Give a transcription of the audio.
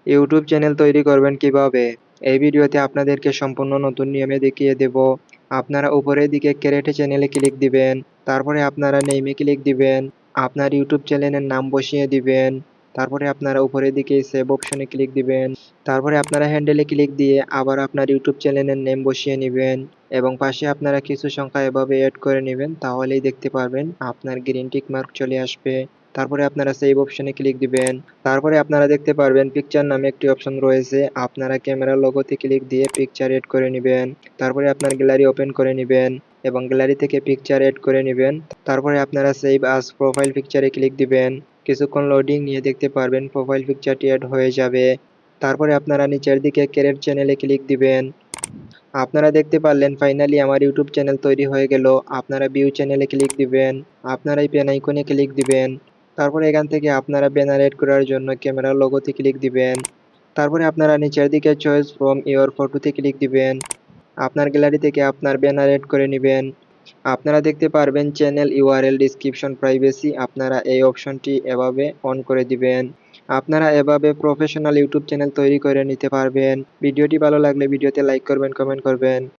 YouTube channel তৈরি করবেন কিভাবে? এই ভিডিওতে আপনাদেরকে সম্পূর্ণ নতুন নিয়মে দেখিয়ে দেব। আপনারা উপরের দিকে ক্রিয়েট চ্যানেলে ক্লিক দিবেন। তারপরে আপনারা নেমে ক্লিক দিবেন। আপনার ইউটিউব চ্যানেলের নাম বসিয়ে দিবেন। তারপরে আপনারা উপরের দিকে সেভ অপশনে ক্লিক দিবেন। তারপরে আপনারা হ্যান্ডেলে ক্লিক দিয়ে আবার আপনার ইউটিউব চ্যানেলের নেম বসিয়ে নিবেন এবং পাশে আপনারা কিছু সংখ্যা এভাবে এড করে নিবেন। তাহলেই দেখতে পারবেন আপনার গ্রিন টিক মার্ক চলে আসবে। তারপরে আপনারা সেভ অপশনে ক্লিক দিবেন। তারপরে আপনারা দেখতে পারবেন পিকচার নামে একটি অপশন রয়েছে। আপনারা ক্যামেরার লোগোতে ক্লিক দিয়ে পিকচার এড করে নিবেন। তারপরে আপনার গ্যালারি ওপেন করে নিবেন এবং গ্যালারি থেকে পিকচার এড করে নিবেন। তারপরে আপনারা সেভ আস প্রোফাইল পিকচারে ক্লিক দিবেন। কিছুক্ষণ লোডিং নিয়ে দেখতে পারবেন প্রোফাইল পিকচারটি এড হয়ে যাবে। তারপরে আপনারা নিচের দিকে ক্রিয়েট চ্যানেলে ক্লিক দিবেন। আপনারা দেখতে পারলেন ফাইনালি আমার ইউটিউব চ্যানেল তৈরি হয়ে গেল। আপনারা ভিউ চ্যানেলে ক্লিক দিবেন। আপনারা এই পেন আইকনে ক্লিক দিবেন। তারপরে এখান থেকে আপনারা ব্যানার এড করার জন্য ক্যামেরার লোগোতে ক্লিক দিবেন। তারপরে আপনারা নিচের দিকে চয়েস ফ্রম ইওর ফটোতে ক্লিক দিবেন। আপনার গ্যালারি থেকে আপনার ব্যানার এড করে নিবেন। আপনারা দেখতে পারবেন চ্যানেল ইউআরএল ডেসক্রিপশন প্রাইভেসি, আপনারা এই অপশনটি এভাবে অন করে দিবেন। আপনারা এভাবে প্রফেশনাল ইউটিউব চ্যানেল তৈরি করে নিতে পারবেন। ভিডিওটি ভালো লাগলে ভিডিওতে লাইক করবেন, কমেন্ট করবেন।